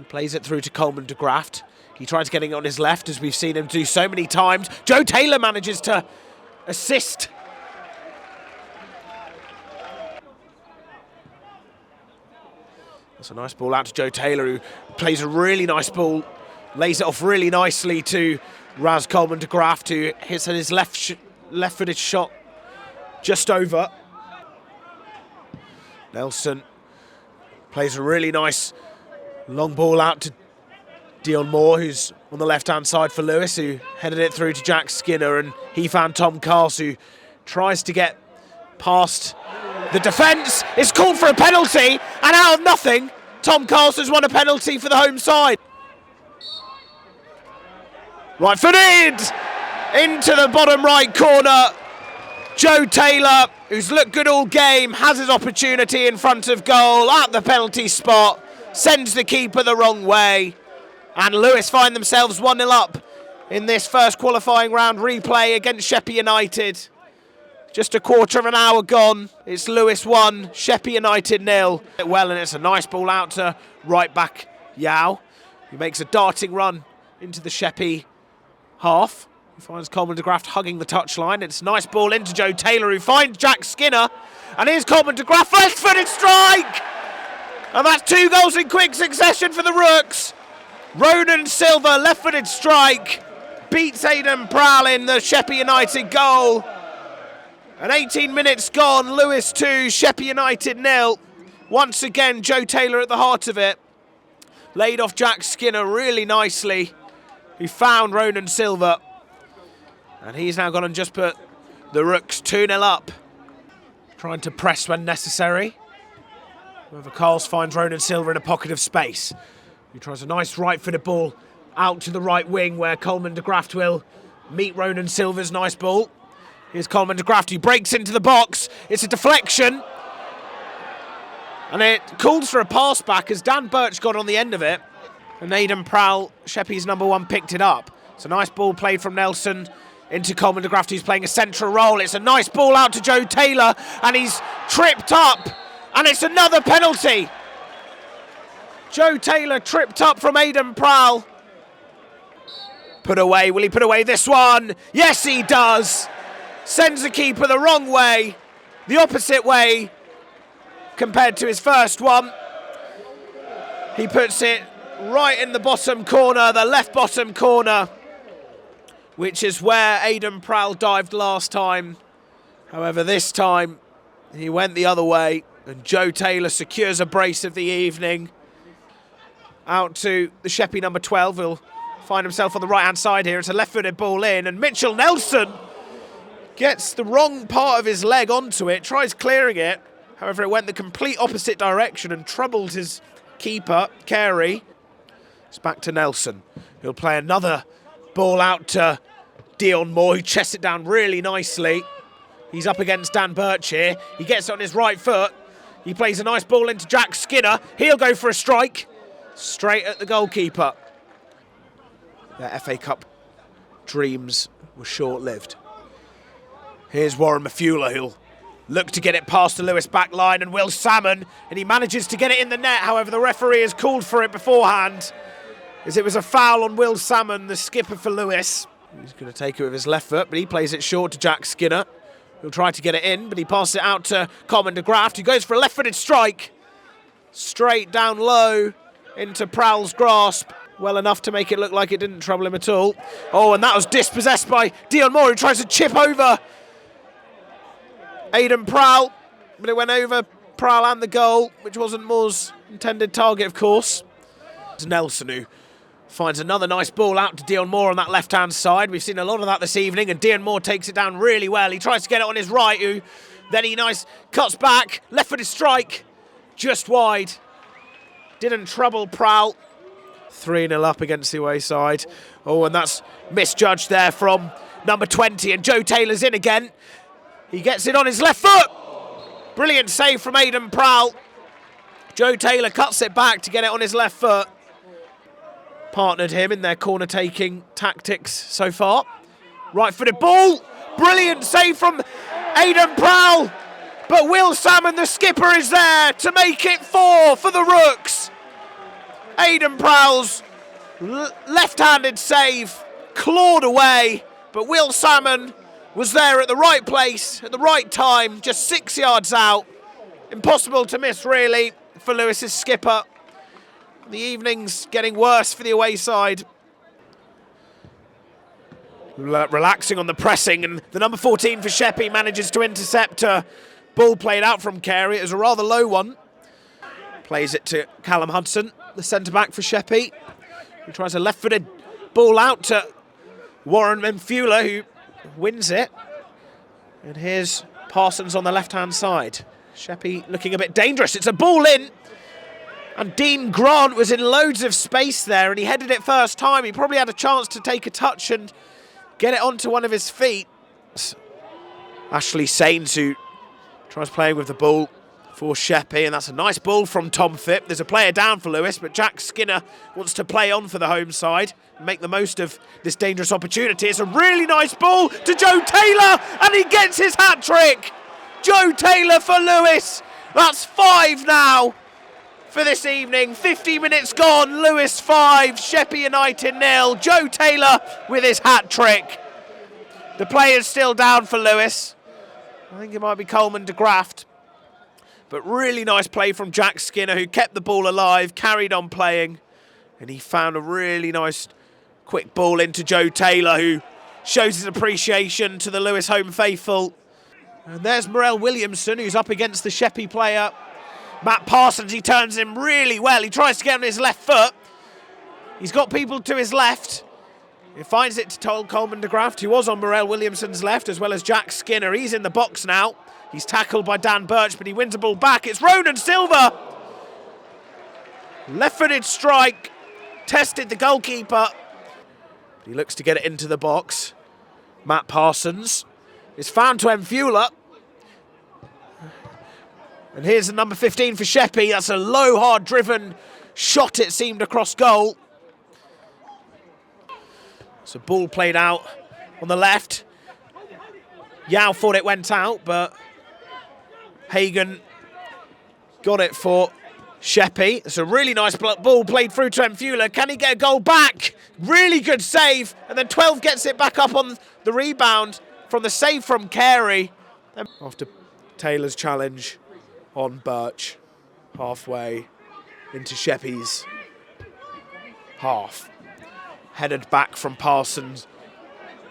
Plays it through to Coleman de Graft. He tries getting it on his left, as we've seen him do so many times. Joe Taylor manages to assist. That's a nice ball out to Joe Taylor, who plays a really nice ball, lays it off really nicely to Raz Coleman de Graft, who hits his left-footed shot just over. Nelson plays a really nice long ball out to Dion Moore, who's on the left-hand side for Lewes, who headed it through to Jack Skinner, and he found Tom Carse, who tries to get past the defence. It's called for a penalty, and out of nothing, Tom Carse has won a penalty for the home side. Right-footed into the bottom right corner. Joe Taylor, who's looked good all game, has his opportunity in front of goal at the penalty spot, sends the keeper the wrong way, and Lewes find themselves 1-0 up in this first qualifying round replay against Sheppey United. Just a quarter of an hour gone. It's Lewes 1, Sheppey United 0. Well, and it's a nice ball out to right back Yao, who makes a darting run into the Sheppey half. He finds Coleman de Graft hugging the touchline. It's a nice ball into Joe Taylor, who finds Jack Skinner. And here's Coleman de Graft, left-footed strike! And that's 2 goals in quick succession for the Rooks. Ronan Silva, left-footed strike, beats Aidan Prowl in the Sheppey United goal. And 18 minutes gone, Lewes 2, Sheppey United 0. Once again, Joe Taylor at the heart of it. Laid off Jack Skinner really nicely, who found Ronan Silva. And he's now gone and just put the Rooks 2-0 up. Trying to press when necessary. However, Carls finds Ronan Silva in a pocket of space. He tries a nice right-footed ball out to the right wing, where Coleman de Graft will meet Ronan Silva's nice ball. Here's Coleman de Graft, who breaks into the box. It's a deflection. And it calls for a pass back as Dan Birch got on the end of it. And Aidan Prowl, Sheppey's number 1, picked it up. It's a nice ball played from Nelson into Coleman de Graft, who's playing a central role. It's a nice ball out to Joe Taylor, and he's tripped up. And it's another penalty. Joe Taylor tripped up from Aidan Prowl. Put away. Will he put away this one? Yes, he does. Sends the keeper the wrong way, the opposite way compared to his first one. He puts it right in the bottom corner, the left bottom corner, which is where Aidan Prowl dived last time. However, this time he went the other way, and Joe Taylor secures a brace of the evening. Out to the Sheppey number 12, he'll find himself on the right-hand side here. It's a left-footed ball in, and Mitchell Nelson gets the wrong part of his leg onto it, tries clearing it. However, it went the complete opposite direction and troubled his keeper, Carey. It's back to Nelson. He'll play another ball out to Dion Moore, who chests it down really nicely. He's up against Dan Birch here. He gets it on his right foot. He plays a nice ball into Jack Skinner. He'll go for a strike. Straight at the goalkeeper. Their FA Cup dreams were short-lived. Here's Warren Mafula, who'll look to get it past the Lewes back line, and Will Salmon, and he manages to get it in the net. However, the referee has called for it beforehand, as it was a foul on Will Salmon, the skipper for Lewes. He's going to take it with his left foot, but he plays it short to Jack Skinner. He'll try to get it in, but he passes it out to Coleman de Graft, who goes for a left-footed strike. Straight down low into Prowl's grasp. Well enough to make it look like it didn't trouble him at all. Oh, and that was dispossessed by Dion Moore, who tries to chip over Aidan Prowl, but it went over Prowl and the goal, which wasn't Moore's intended target, of course. It's Nelson, who finds another nice ball out to Dion Moore on that left-hand side. We've seen a lot of that this evening, and Dion Moore takes it down really well. He tries to get it on his right, who then he cuts back, left-footed strike, just wide. Didn't trouble Prowl. 3-0 up against the away side. Oh, and that's misjudged there from number 20, and Joe Taylor's in again. He gets it on his left foot. Brilliant save from Aidan Prowl. Joe Taylor cuts it back to get it on his left foot. Partnered him in their corner-taking tactics so far. Right-footed ball. Brilliant save from Aidan Prowl. But Will Salmon, the skipper, is there to make it 4 for the Rooks. Aidan Prowse, left-handed save, clawed away, but Will Salmon was there at the right place, at the right time, just 6 yards out. Impossible to miss, really, for Lewes' skipper. The evening's getting worse for the away side. Relaxing on the pressing, and the number 14 for Sheppey manages to intercept a ball played out from Carey. It was a rather low one. Plays it to Callum Hudson, the centre-back for Sheppey, who tries a left-footed ball out to Warren Memphula, who wins it. And here's Parsons on the left-hand side. Sheppey looking a bit dangerous. It's a ball in. And Dean Grant was in loads of space there, and he headed it first time. He probably had a chance to take a touch and get it onto one of his feet. Ashley Sains, who tries playing with the ball for Sheppey, and that's a nice ball from Tom Phipp. There's a player down for Lewes, but Jack Skinner wants to play on for the home side and make the most of this dangerous opportunity. It's a really nice ball to Joe Taylor, and he gets his hat-trick. Joe Taylor for Lewes. That's 5 now for this evening. 50 minutes gone, Lewes 5, Sheppey United 0. Joe Taylor with his hat-trick. The player's still down for Lewes. I think it might be Coleman de Graft. But really nice play from Jack Skinner, who kept the ball alive, carried on playing, and he found a really nice quick ball into Joe Taylor, who shows his appreciation to the Lewes home faithful. And there's Morel Williamson, who's up against the Sheppey player Matt Parsons. He turns him really well. He tries to get on his left foot. He's got people to his left. He finds it to Coleman de Graft, who was on Morel Williamson's left, as well as Jack Skinner. He's in the box now. He's tackled by Dan Birch, but he wins the ball back. It's Ronan Silva. Left-footed strike. Tested the goalkeeper. He looks to get it into the box. Matt Parsons is found to Memphula. And here's the number 15 for Sheppey. That's a low, hard-driven shot, it seemed, across goal. So ball played out on the left. Yao thought it went out, but Hagan got it for Sheppey. It's a really nice ball played through to Memphula. Can he get a goal back? Really good save. And then 12 gets it back up on the rebound from the save from Carey. After Taylor's challenge on Birch, halfway into Sheppey's half. Headed back from Parsons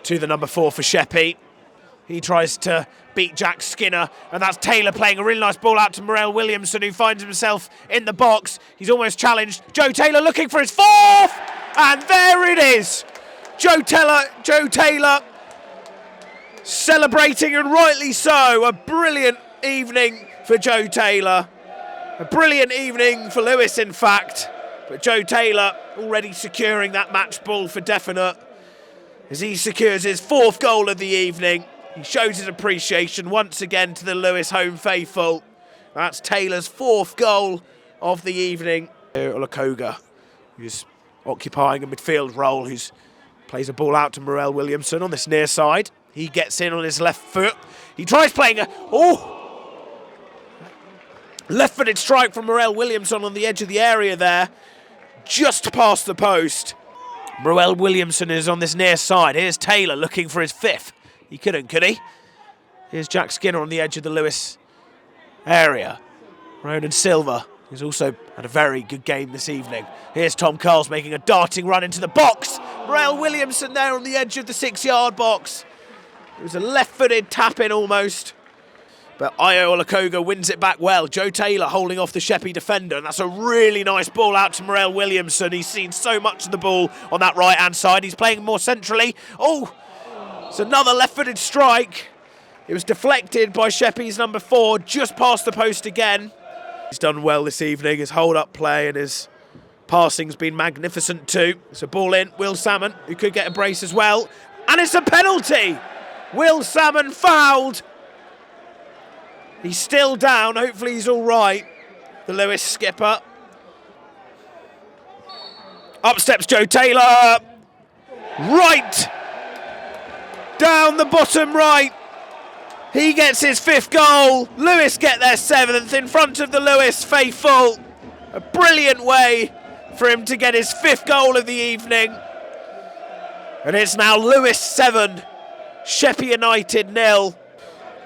to the number 4 for Sheppey. He tries to beat Jack Skinner, and that's Taylor playing a really nice ball out to Morel Williamson, who finds himself in the box. He's almost challenged. Joe Taylor looking for his 4th, and there it is. Joe Taylor celebrating, and rightly so. A brilliant evening for Joe Taylor. A brilliant evening for Lewes, in fact. But Joe Taylor already securing that match ball for definite as he secures his 4th goal of the evening. He shows his appreciation once again to the Lewes home faithful. That's Taylor's 4th goal of the evening. Olakoga, who's occupying a midfield role, who plays a ball out to Morel Williamson on this near side. He gets in on his left foot. He tries playing a... left-footed strike from Morel Williamson on the edge of the area there, just past the post. Morel Williamson is on this near side. Here's Taylor looking for his 5th. He couldn't, could he? Here's Jack Skinner on the edge of the Lewes area. Ronan Silva, who's also had a very good game this evening. Here's Tom Carles making a darting run into the box. Morel Williamson there on the edge of the 6-yard box. It was a left-footed tap-in almost. But Ayo Olakoga wins it back well. Joe Taylor holding off the Sheppey defender. And that's a really nice ball out to Morel Williamson. He's seen so much of the ball on that right-hand side. He's playing more centrally. It's another left-footed strike. It was deflected by Sheppey's number 4, just past the post again. He's done well this evening. His hold-up play and his passing's been magnificent too. It's a ball in. Will Salmon, who could get a brace as well. And it's a penalty! Will Salmon fouled. He's still down. Hopefully he's all right, the Lewes skipper. Up steps Joe Taylor. Right. Down the bottom right. He gets his 5th goal. Lewes get their 7th in front of the Lewes faithful. A brilliant way for him to get his 5th goal of the evening. And it's now Lewes 7, Sheppey United 0.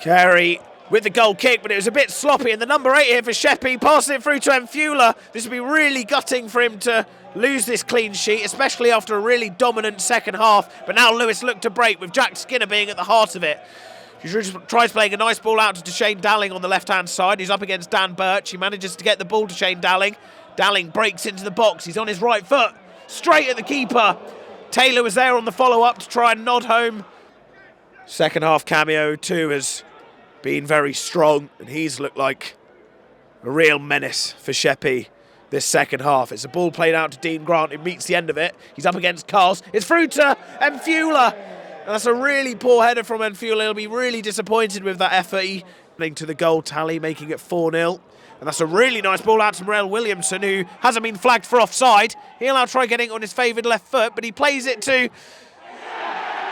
Carey with the goal kick, but it was a bit sloppy. And the number 8 here for Sheppey, passing it through to Enfula. This would be really gutting for him to lose this clean sheet, especially after a really dominant second half. But now Lewes look to break, with Jack Skinner being at the heart of it. He tries playing a nice ball out to Shane Dalling on the left-hand side. He's up against Dan Birch. He manages to get the ball to Shane Dalling. Dalling breaks into the box. He's on his right foot, straight at the keeper. Taylor was there on the follow-up to try and nod home. Second half cameo too has been very strong, and he's looked like a real menace for Sheppey this second half. It's a ball played out to Dean Grant, who meets the end of it. He's up against Cars. It's through to Enfula. And that's a really poor header from Enfula. He'll be really disappointed with that effort. He to the goal tally, making it 4-0. And that's a really nice ball out to Morel Williamson, who hasn't been flagged for offside. He'll now try getting it on his favoured left foot, but he plays it to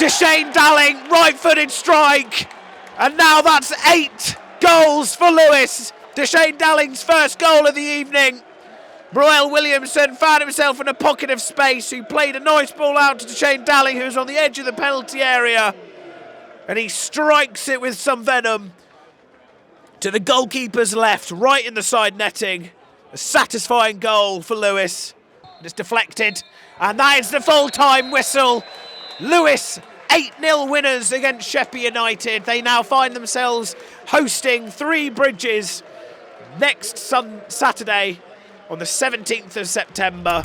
Shane Dalling, right-footed strike. And now that's 8 goals for Lewes. Shane Dalling's 1st goal of the evening. Morel Williamson found himself in a pocket of space, who played a nice ball out to Shane Dalling, who's on the edge of the penalty area. And he strikes it with some venom to the goalkeeper's left, right in the side netting. A satisfying goal for Lewes. It's deflected, and that is the full-time whistle. Lewes 8-0 winners against Sheppey United. They now find themselves hosting Three Bridges next Saturday on the 17th of September.